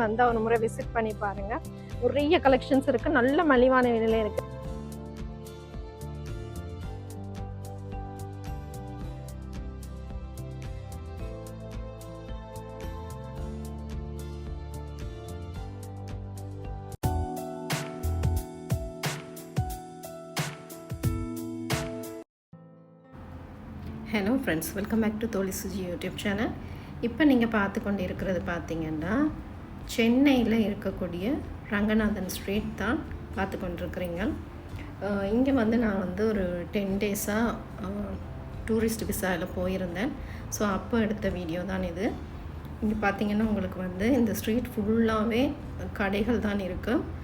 வந்து ஒரு முறை விசிட் பண்ணி பாருங்க. நிறைய கலெக்ஷன்ஸ் இருக்கு, நல்ல மலிவான விலையில இருக்கு. Hello friends, welcome back to தோழி சுஜி யூடியூப் சேனல். இப்போ நீங்கள் பார்த்து கொண்டு இருக்கிறது பார்த்தீங்கன்னா சென்னையில் இருக்கக்கூடிய ரங்கநாதன் ஸ்ட்ரீட் தான் பார்த்து கொண்டிருக்கிறீங்க. இங்கே வந்து நான் வந்து ஒரு 10 டேஸாக டூரிஸ்ட் விசாவில் போயிருந்தேன். ஸோ அப்போ எடுத்த வீடியோ தான் இது. இங்கே பார்த்தீங்கன்னா உங்களுக்கு வந்து இந்த ஸ்ட்ரீட் ஃபுல்லாகவே கடைகள் தான் இருக்குது.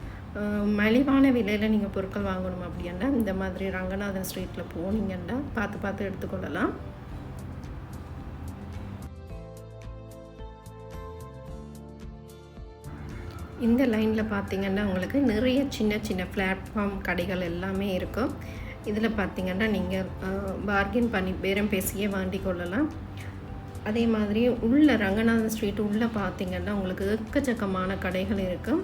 மலிவான விலையில் நீங்கள் பொருட்கள் வாங்கணும் அப்படின்னா இந்த மாதிரி ரங்கநாதன் ஸ்ட்ரீட்டில் போனீங்கன்னா பார்த்து எடுத்துக்கொள்ளலாம். இந்த லைனில் பார்த்தீங்கன்னா உங்களுக்கு நிறைய சின்ன சின்ன பிளாட்ஃபார்ம் கடைகள் எல்லாமே இருக்கும். இதில் பார்த்தீங்கன்னா நீங்கள் பார்கெயின் பண்ணி பேரம் பேசியே வாங்கி கொள்ளலாம். அதே மாதிரி உள்ள ரங்கநாதன் ஸ்ட்ரீட் உள்ளே பார்த்தீங்கன்னா உங்களுக்கு எக்கச்சக்கமான கடைகள் இருக்கும்.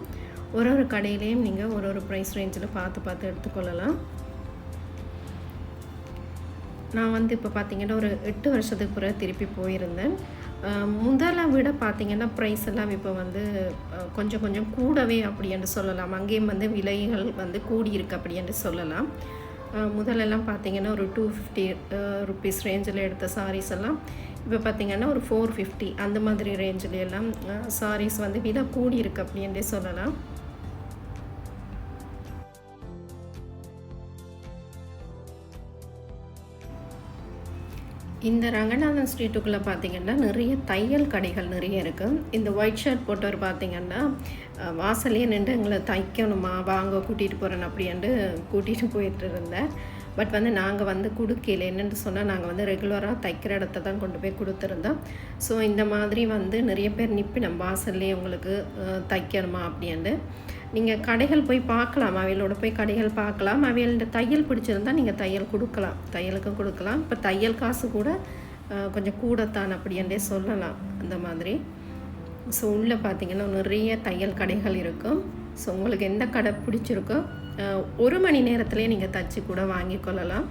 ஒரு கடையிலையும் நீங்கள் ஒரு ப்ரைஸ் ரேஞ்சில் பார்த்து எடுத்துக்கொள்ளலாம். நான் வந்து இப்போ பார்த்தீங்கன்னா ஒரு 8 வருஷத்துக்கு பிறகு திருப்பி போயிருந்தேன். முதலை விட பார்த்திங்கன்னா ப்ரைஸ் எல்லாம் இப்போ வந்து கொஞ்சம் கூடவே அப்படின்னு சொல்லலாம். அங்கேயும் வந்து விலைகள் வந்து கூடியிருக்கு அப்படின்னு சொல்லலாம். முதலெல்லாம் பார்த்திங்கன்னா ஒரு 250 ருபீஸ் ரேஞ்சில் எடுத்த சாரீஸ் எல்லாம் இப்போ பார்த்திங்கன்னா ஒரு 450 அந்த மாதிரி ரேஞ்சில் எல்லாம் சாரீஸ் வந்து விலை கூடியிருக்கு அப்படின்றே சொல்லலாம். இந்த ரங்கநாதன் ஸ்ட்ரீட்டுக்குள்ளே பார்த்திங்கன்னா நிறைய தையல் கடைகள் நிறைய இருக்குது. இந்த ஒயிட் ஷர்ட் போட்டவர் பார்த்திங்கன்னா வாசல்லையே நின்று எங்களை தைக்கணுமா வாங்க கூட்டிகிட்டு போகிறேன் அப்படின்ட்டு கூட்டிகிட்டு போயிட்டு இருந்தேன். பட் வந்து நாங்கள் வந்து கொடுக்கல. என்னென்னு சொன்னால் நாங்கள் வந்து ரெகுலராக தைக்கிற இடத்த தான் கொண்டு போய் கொடுத்துருந்தோம். ஸோ இந்த மாதிரி வந்து நிறைய பேர் நிற்பினோம் வாசல்லையே உங்களுக்கு தைக்கணுமா அப்படின்ட்டு. நீங்கள் கடைகள் போய் பார்க்கலாம், அவைகளோட போய் கடைகள் பார்க்கலாம். அவைகளோட தையல் பிடிச்சிருந்தால் நீங்கள் தையல் கொடுக்கலாம், தையலுக்கும் கொடுக்கலாம். இப்போ தையல் காசு கூட கொஞ்சம் கூடத்தான் அப்படின்றே சொல்லலாம் அந்த மாதிரி. ஸோ உள்ளே பார்த்திங்கன்னா நிறைய தையல் கடைகள் இருக்கும். ஸோ உங்களுக்கு எந்த கடை பிடிச்சிருக்கோ 1 மணி நேரத்துலேயே நீங்கள் தச்சு கூட வாங்கி கொள்ளலாம்.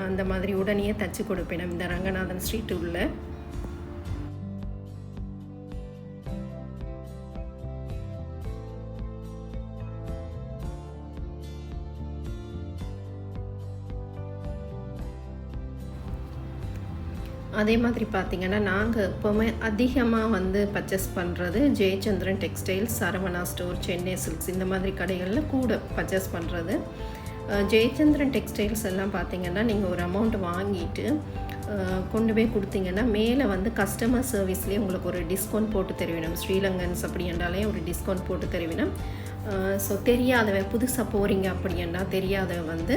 அந்த மாதிரி உடனே தச்சு கொடுப்பேன் இந்த ரங்கநாதன் ஸ்ட்ரீட்டு உள்ள. அதே மாதிரி பார்த்திங்கன்னா நாங்கள் எப்போவுமே அதிகமாக வந்து பர்ச்சேஸ் பண்ணுறது Jayachandran textiles, Saravana store, Chennai silks இந்த மாதிரி கடைகளில் கூட பர்ச்சேஸ் பண்ணுறது. ஜெயச்சந்திரன் டெக்ஸ்டைல்ஸ் எல்லாம் பார்த்திங்கன்னா நீங்கள் ஒரு அமௌண்ட் வாங்கிட்டு கொண்டு போய் கொடுத்தீங்கன்னா மேலே வந்து கஸ்டமர் சர்வீஸ்லேயே உங்களுக்கு ஒரு டிஸ்கவுண்ட் போட்டு தருவினோம். ஸ்ரீலங்கன்ஸ் அப்படி என்றாலே ஒரு டிஸ்கவுண்ட் போட்டு தருவினோம். ஸோ தெரியாதவன் புதுசாக போகிறீங்க அப்படின்னா தெரியாதவன் வந்து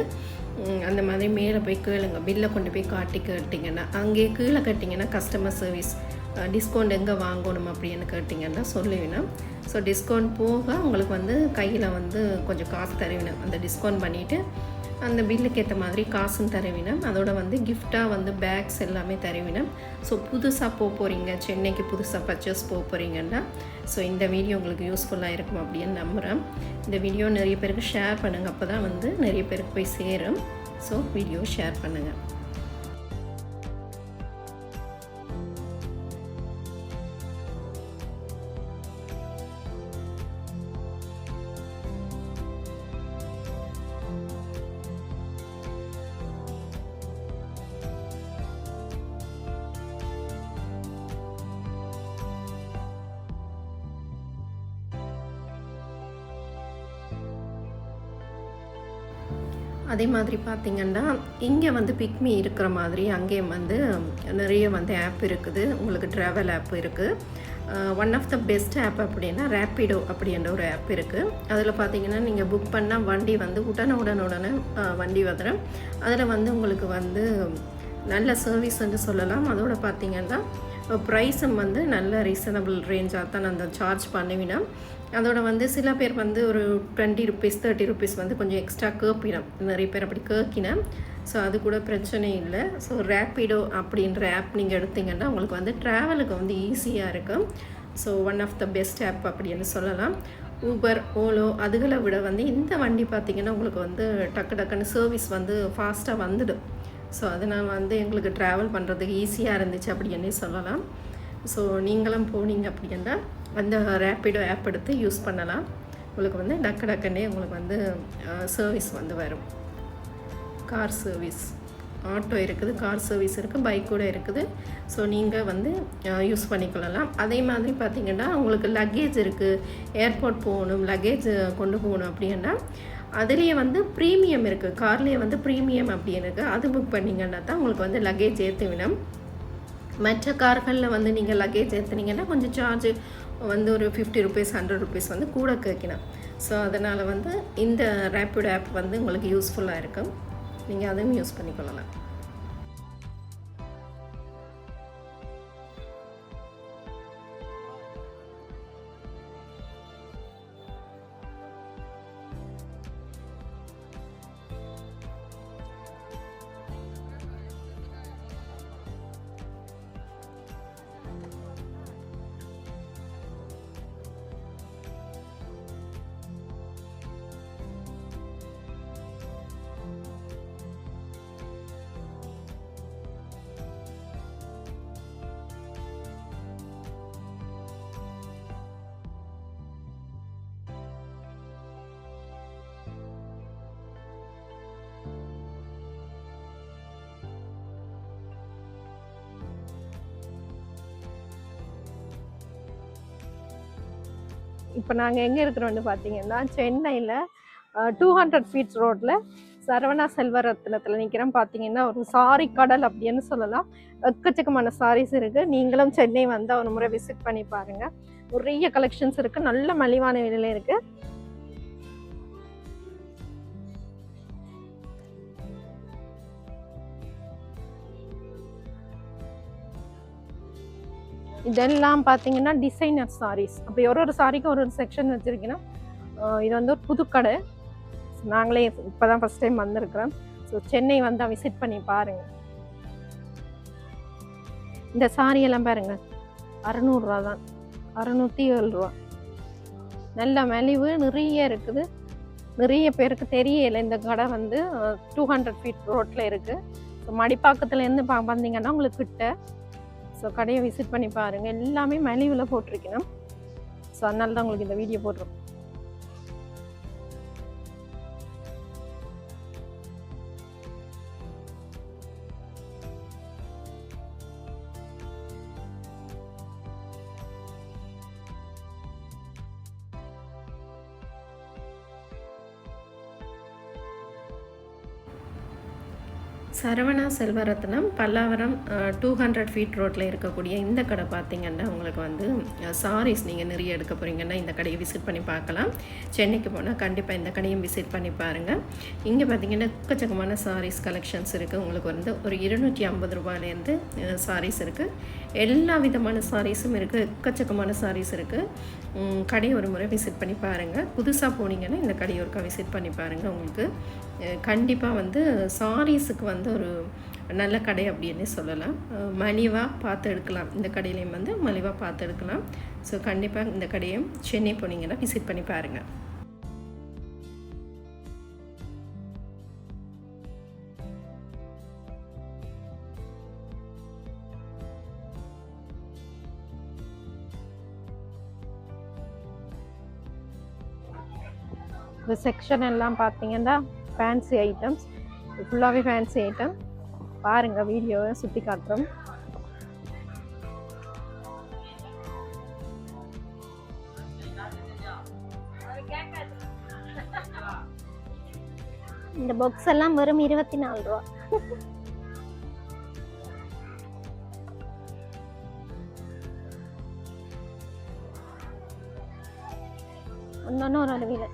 அந்த மாதிரி மேலே போய் கேளுங்க. பில்லை கொண்டு போய் காட்டி கேட்டிங்கன்னா அங்கேயே கீழே கேட்டிங்கன்னா கஸ்டமர் சர்வீஸ் டிஸ்கவுண்ட் எங்கே வாங்கணும் அப்படின்னு கேட்டிங்கன்னா சொல்லுவேன். ஸோ டிஸ்கவுண்ட் போக உங்களுக்கு வந்து கையில் வந்து கொஞ்சம் காசு தருவினோம். அந்த டிஸ்கவுண்ட் பண்ணிவிட்டு அந்த பில்லுக்கு ஏற்ற மாதிரி காசும் தருவினோம். அதோட வந்து கிஃப்டாக வந்து பேக்ஸ் எல்லாமே தருவினோம். ஸோ புதுசாக போகிறீங்க, சென்னைக்கு புதுசாக பர்ச்சேஸ் போகிறீங்கன்னா ஸோ இந்த வீடியோ உங்களுக்கு யூஸ்ஃபுல்லாக இருக்கும் அப்படின்னு நம்புகிறேன். இந்த வீடியோ நிறைய பேருக்கு ஷேர் பண்ணுங்கள், அப்போ தான் வந்து நிறைய பேருக்கு போய் சேரும். ஸோ வீடியோ ஷேர் பண்ணுங்கள். அதே மாதிரி பார்த்திங்கன்னா இங்கே வந்து பிக்மி இருக்கிற மாதிரி அங்கேயும் வந்து நிறைய வந்து ஆப் இருக்குது. உங்களுக்கு ட்ராவல் ஆப் இருக்குது. One of the best app அப்படின்னா ரேப்பிடோ அப்படின்ற ஒரு ஆப் இருக்குது. அதில் பார்த்திங்கன்னா நீங்கள் புக் பண்ணால் வண்டி வந்து உடனே வண்டி வந்துடும். அதில் வந்து உங்களுக்கு வந்து நல்ல சர்வீஸ்ன்னு சொல்லலாம். அதோட பார்த்திங்கன்னா ப்ரைஸும் வந்து நல்ல ரீசனபிள் ரேஞ்சாக தான் அந்த சார்ஜ் பண்ணுவினோம். அதோட வந்து சில பேர் வந்து ஒரு 20 ருபீஸ் 30 ருபீஸ் வந்து கொஞ்சம் எக்ஸ்ட்ரா கேட்பினோம். நிறைய பேர் அப்படி கேட்கினோம். ஸோ அது கூட பிரச்சனை இல்லை. ஸோ ரேப்பிடோ அப்படின்ற ஆப் நீங்கள் எடுத்திங்கன்னா உங்களுக்கு வந்து ட்ராவலுக்கு வந்து ஈஸியாக இருக்கும். So one of the best app அப்படின்னு சொல்லலாம். ஊபர், ஓலோ அதுகளை விட வந்து இந்த வண்டி பார்த்திங்கன்னா உங்களுக்கு வந்து டக்கு டக்குன்னு சர்வீஸ் வந்து ஃபாஸ்ட்டாக வந்துடும். ஸோ அதனால் வந்து எங்களுக்கு ட்ராவல் பண்ணுறதுக்கு ஈஸியாக இருந்துச்சு அப்படின்னே சொல்லலாம். ஸோ நீங்களும் போனீங்க அப்படின்னா அந்த ரேப்பிடோ ஆப் எடுத்து யூஸ் பண்ணலாம். உங்களுக்கு வந்து டக்குன்னே உங்களுக்கு வந்து சர்வீஸ் வந்து வரும். கார் சர்வீஸ், ஆட்டோ இருக்குது, கார் சர்வீஸ் இருக்குது, பைக் கூட இருக்குது. ஸோ நீங்கள் வந்து யூஸ் பண்ணிக்கொள்ளலாம். அதே மாதிரி பார்த்திங்கன்னா உங்களுக்கு லக்கேஜ் இருக்குது, ஏர்போர்ட் போகணும், லக்கேஜ் கொண்டு போகணும் அப்படின்னா அதுலேயே வந்து ப்ரீமியம் இருக்குது. கார்லேயே வந்து ப்ரீமியம் அப்படின்னு இருக்குது. அது புக் பண்ணிங்கன்னா தான் உங்களுக்கு வந்து லக்கேஜ் ஏற்றுவிடும். மற்ற கார்களில் வந்து நீங்கள் லக்கேஜ் ஏற்றுனீங்கன்னா கொஞ்சம் சார்ஜ் வந்து ஒரு 50 ருபீஸ் 100 ருபீஸ் வந்து கூட கேட்கணும். ஸோ அதனால் வந்து இந்த ரேப்பிடோ ஆப் வந்து உங்களுக்கு யூஸ்ஃபுல்லாக இருக்கும். நீங்கள் அதையும் யூஸ் பண்ணிக்கொள்ளலாம். இப்போ நாங்கள் எங்கே இருக்கிறோன்னு பார்த்தீங்கன்னா சென்னையில் 200 ஃபீட் ரோட்டில் சரவணா செல்வரத்னத்தில் நிற்கிறோம். பார்த்தீங்கன்னா ஒரு சாரி கடல் அப்படின்னு சொல்லலாம். எக்கச்சக்கமான சாரீஸ் இருக்குது. நீங்களும் சென்னை வந்து ஒரு முறை விசிட் பண்ணி பாருங்கள். நிறைய கலெக்ஷன்ஸ் இருக்குது, நல்ல மலிவான விலையில் இருக்குது. இதெல்லாம் பார்த்தீங்கன்னா டிசைனர் சாரீஸ். அப்படி ஒரு சாரிக்கு ஒரு செக்ஷன் வச்சுருக்கீங்கன்னா இது வந்து ஒரு புது கடை. நாங்களே இப்போ தான் ஃபஸ்ட் டைம் வந்திருக்கிறோம். ஸோ சென்னை வந்தால் விசிட் பண்ணி பாருங்கள். இந்த சாரி எல்லாம் பாருங்கள், 600 ரூபா தான், 607 ரூபா. நல்ல மலிவு நிறைய இருக்குது. நிறைய பேருக்கு தெரியலை இந்த கடை வந்து 200 ஃபீட் ரோட்டில் இருக்குது. ஸோ மடிப்பாக்கத்துலேருந்து வந்தீங்கன்னா உங்களுக்கு கிட்ட. ஸோ கடையை விசிட் பண்ணி பாருங்கள். எல்லாமே மலிவில் போட்டிருக்கணும். ஸோ அதனால தான் உங்களுக்கு இந்த வீடியோ போடுறோம். சரவணா செல்வரத்னம் பல்லாவரம் 200 ஃபீட் ரோட்டில் இருக்கக்கூடிய இந்த கடை பார்த்திங்கன்னா உங்களுக்கு வந்து சாரீஸ் நீங்கள் நிறைய எடுக்க போகிறீங்கன்னா இந்த கடையை விசிட் பண்ணி பார்க்கலாம். சென்னைக்கு போனால் கண்டிப்பாக இந்த கடையும் விசிட் பண்ணி பாருங்கள். இங்கே பார்த்திங்கன்னா எக்கச்சக்கமான சாரீஸ் கலெக்ஷன்ஸ் இருக்குது. உங்களுக்கு வந்து ஒரு 250 ரூபாயிலேருந்து சாரீஸ் இருக்குது. எல்லா விதமான சாரீஸும் இருக்குது, எக்கச்சக்கமான சாரீஸ் இருக்குது. கடையை ஒரு முறை விசிட் பண்ணி பாருங்கள். புதுசாக போனீங்கன்னா இந்த கடையை ஒருக்கா விசிட் பண்ணி பாருங்கள். உங்களுக்கு கண்டிப்பாக வந்து சாரீஸுக்கு வந்து ஒரு நல்ல கடை அப்படின்னு சொல்லலாம். மலிவாக பார்த்து எடுக்கலாம். இந்த கடையிலையும் வந்து மலிவாக பார்த்து எடுக்கலாம். ஸோ கண்டிப்பாக இந்த கடையும் சென்னை போனீங்கன்னா விசிட் பண்ணி பாருங்கள். இந்த செக்ஷன் எல்லாம் பார்த்தீங்கன்னா ஃபேன்சி ஐட்டம்ஸ், ஃபுல்லாகவே ஃபேன்சி ஐட்டம். பாருங்கள், வீடியோவை சுற்றி காட்டுறோம். இந்த பாக்ஸ் எல்லாம் வெறும் 24 ரூபா. ஒன்னொன்னு ஒரு அளவில்.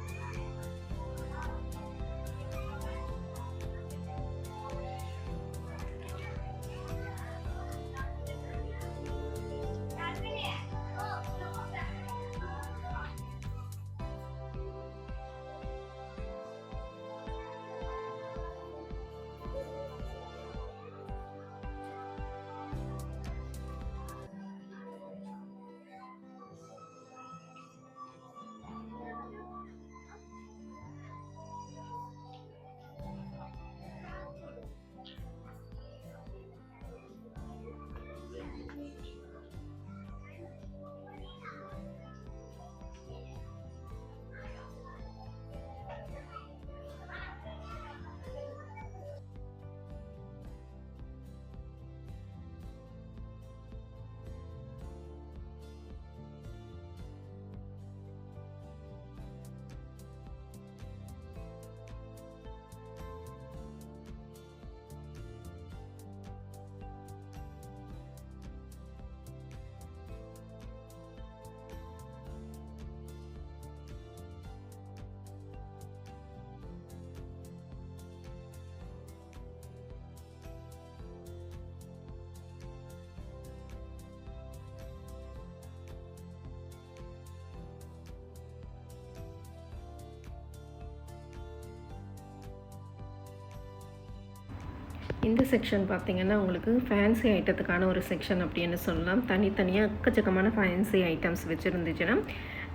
இந்த செக்ஷன் பார்த்திங்கன்னா உங்களுக்கு ஃபேன்சி ஐட்டத்துக்கான ஒரு செக்ஷன் அப்படின்னு சொல்லலாம். தனித்தனியாக எக்கச்சக்கமான ஃபேன்சி ஐட்டம்ஸ் வச்சுருந்துச்சுன்னா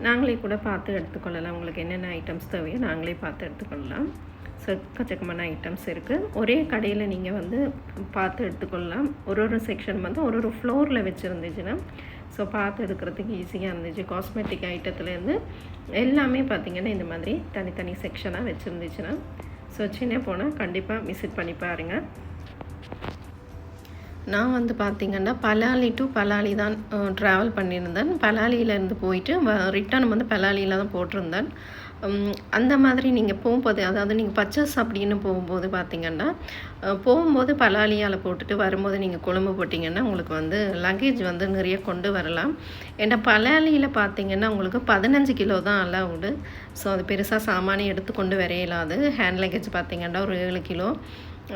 நாங்களே கூட பார்த்து எடுத்துக்கொள்ளலாம். உங்களுக்கு என்னென்ன ஐட்டம்ஸ் தேவையோ நாங்களே பார்த்து எடுத்துக்கொள்ளலாம். ஸோ எக்கச்சக்கமான ஐட்டம்ஸ் இருக்குது. ஒரே கடையில் நீங்கள் வந்து பார்த்து எடுத்துக்கொள்ளலாம். ஒரு செக்ஷன் வந்து ஒரு ஃப்ளோரில் வச்சுருந்துச்சுன்னா ஸோ பார்த்து எடுக்கிறதுக்கு ஈஸியாக இருந்துச்சு. காஸ்மெட்டிக் ஐட்டத்துலேருந்து எல்லாமே பார்த்திங்கன்னா இந்த மாதிரி தனித்தனி செக்ஷனாக வச்சுருந்துச்சுன்னா ஸோ சின்ன போனால் கண்டிப்பாக விசிட் பண்ணி பாருங்கள். நான் வந்து பார்த்திங்கன்னா பலாலி டு பலாலி தான் ட்ராவல் பண்ணியிருந்தேன். பலாலியிலேருந்து போயிட்டு ரிட்டர்ன் வந்து பலாலியில் தான் போட்டிருந்தேன். அந்த மாதிரி நீங்கள் போகும்போது, அதாவது நீங்கள் பர்ச்சேஸ் அப்படின்னு போகும்போது பார்த்திங்கன்னா போகும்போது பலாலியால் போட்டுட்டு வரும்போது நீங்கள் கொழும்பு போட்டிங்கன்னா உங்களுக்கு வந்து லக்கேஜ் வந்து நிறைய கொண்டு வரலாம். ஏன்னா பலாலியில் பார்த்திங்கன்னா உங்களுக்கு 15 கிலோ தான் அலவுடு. ஸோ அது பெருசாக சாமானி எடுத்து கொண்டு வரையலாது. ஹேண்ட் லக்கேஜ் பார்த்திங்கன்னா ஒரு 7 கிலோ.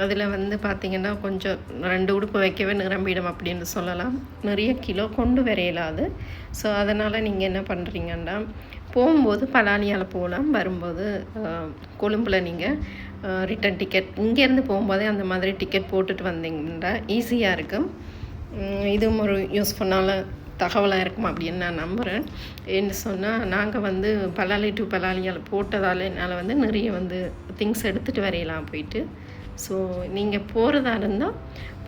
அதில் வந்து பார்த்திங்கன்னா கொஞ்சம் 2 உடுப்பு வைக்கவே நிரம்பிடும் அப்படின்னு சொல்லலாம். நிறைய கிலோ கொண்டு வரையலாது. ஸோ அதனால் நீங்கள் என்ன பண்ணுறீங்கன்னா போகும்போது பலாலியால் போகலாம், வரும்போது கொழும்பில் நீங்கள் ரிட்டன் டிக்கெட் இங்கேருந்து போகும்போதே அந்த மாதிரி டிக்கெட் போட்டுட்டு வந்தீங்கன்னா ஈஸியாக இருக்கும். இதுவும் ஒரு யூஸ்ஃபுல்லான தகவலாக இருக்கும் அப்படின்னு நான் நம்புகிறேன். என்ன சொன்னால் நாங்கள் வந்து பலாலி டு பலாலியால் போட்டதால் என்னால் வந்து நிறைய வந்து திங்ஸ் எடுத்துகிட்டு வரையலாம் போயிட்டு. ஸோ நீங்கள் போகிறதா இருந்தால்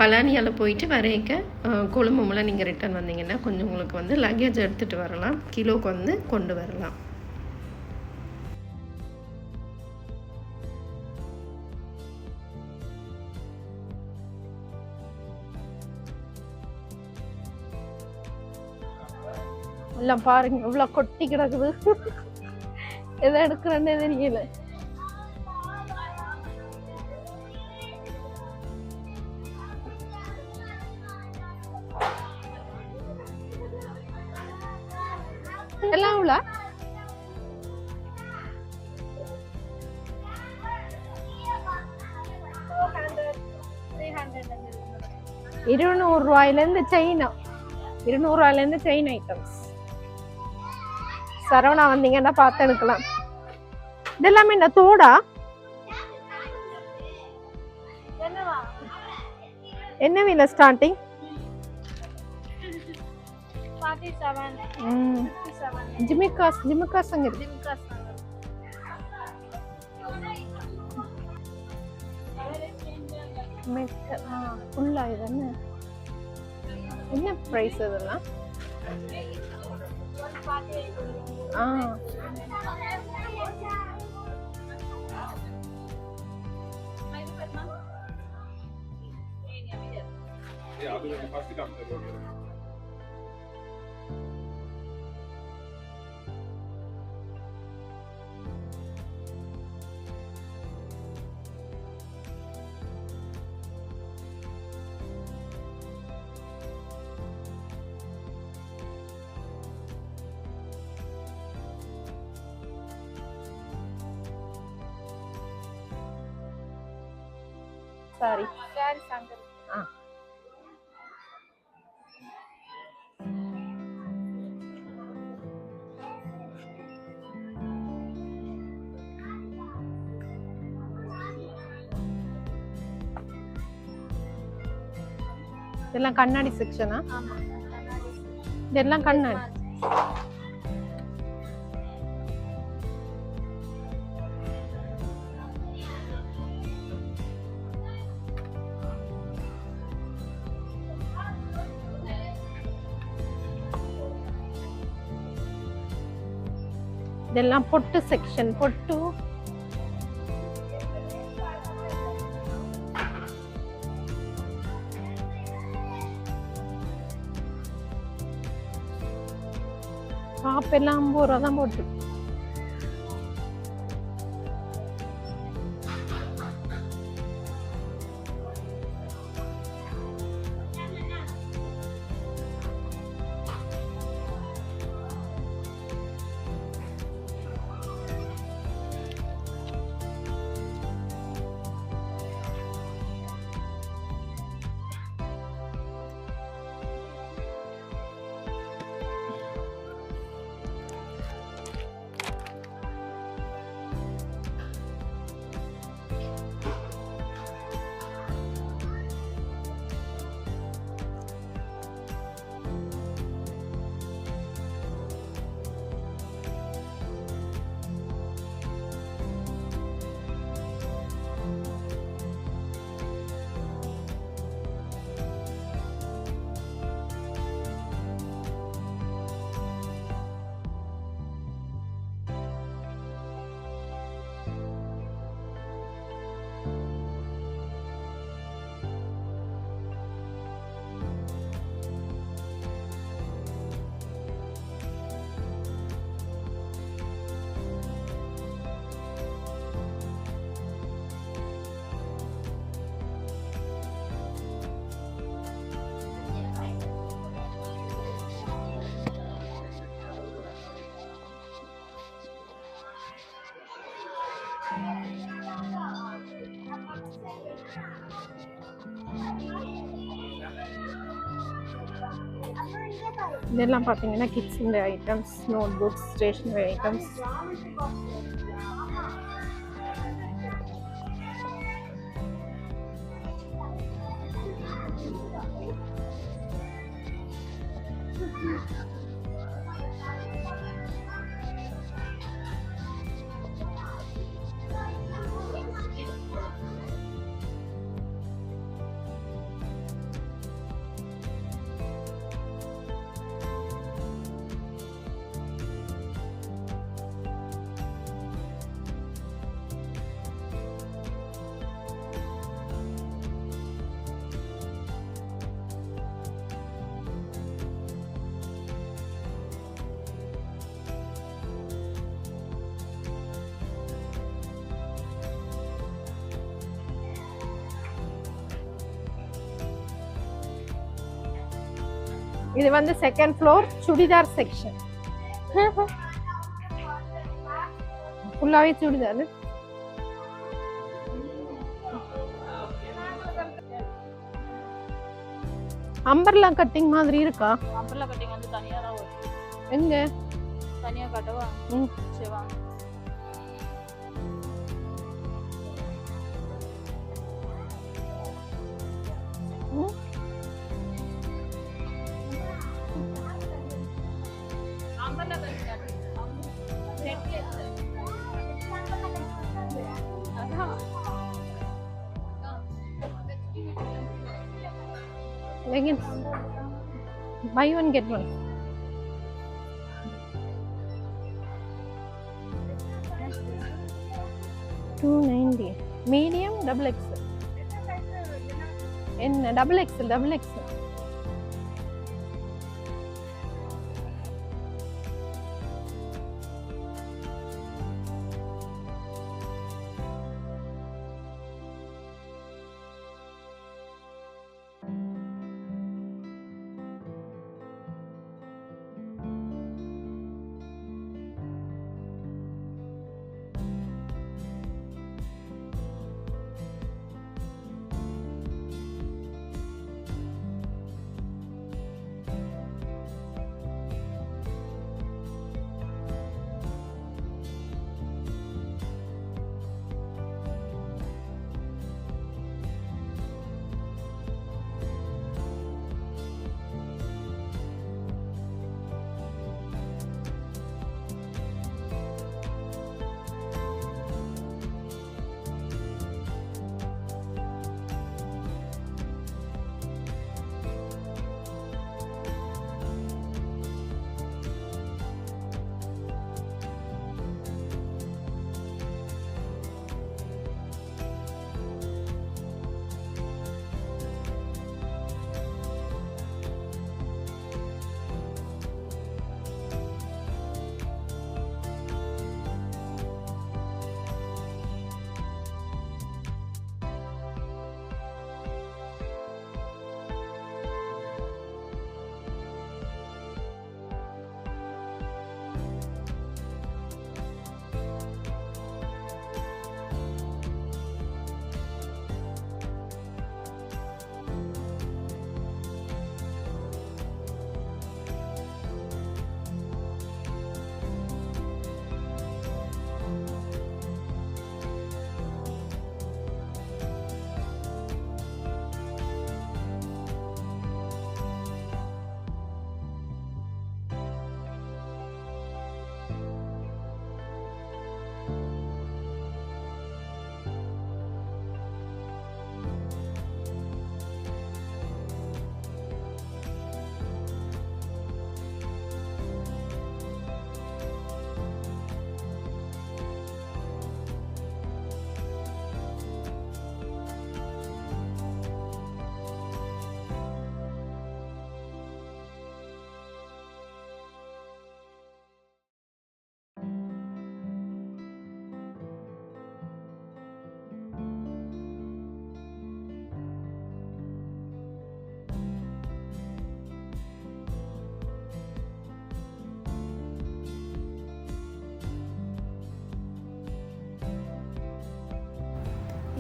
பலானியால் போயிட்டு வரைக்க கொழும்புல நீங்கள் ரிட்டர்ன் வந்தீங்கன்னா கொஞ்சம் உங்களுக்கு வந்து லக்கேஜ் எடுத்துகிட்டு வரலாம், கிலோக்கு வந்து கொண்டு வரலாம். எல்லாம் பாருங்க இவ்வளோ கொட்டி கிடக்குது. எதை எடுக்கிறேன்னு தெரியல. எல்லாம் உள்ள 200 ரூபாயிலேருந்து செயின் ஐட்டம்ஸ். சரவணா வந்தீங்கன்னா பார்த்து எடுக்கலாம். இதெல்லாமே என்ன தோடா? என்ன விலை ஸ்டார்டிங்? 47. ஜிமிக்காஸ் அங்க இருக்கு. ஃபுல்லா இது என்ன பிரைஸ் இதெல்லாம்? சாரி சாங்கர். இதெல்லாம் கண்ணாடி செக்ஷனா? இதெல்லாம் கண்ணாடி. இதெல்லாம் பொட்டு செக்ஷன். பொட்டு எல்லாம் 50 ரூபா தான் போட்டு. இதெல்லாம் பார்த்தீங்கன்னா கிட்ஸுடைய items, notebooks, stationery items. இது வந்து செகண்ட் ஃப்ளோர் சுடிதார் செக்ஷன். ஃபுல்லாவே சுடிதார். அம்பர்லா கட்டிங் மாதிரி இருக்கா? அம்பர்லா கட்டிங் வந்து தனியா தான் வரும். எங்க தனியா கட்டவா? சரி வாங்க. Umbrella cutting leggings buy one get one. $290 medium double XL. என்ன double XL double XL.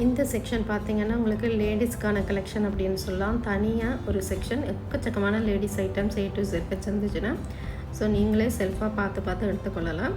இந்த செக்ஷன் பார்த்தீங்கன்னா உங்களுக்கு லேடிஸ்க்கான கலெக்ஷன் அப்படின்னு சொல்லலாம். தனியாக ஒரு செக்ஷன் எக்கச்சக்கமான ladies items A to Z வச்சுருந்துச்சுன்னா ஸோ நீங்களே செல்ஃபாக பார்த்து எடுத்துக்கொள்ளலாம்.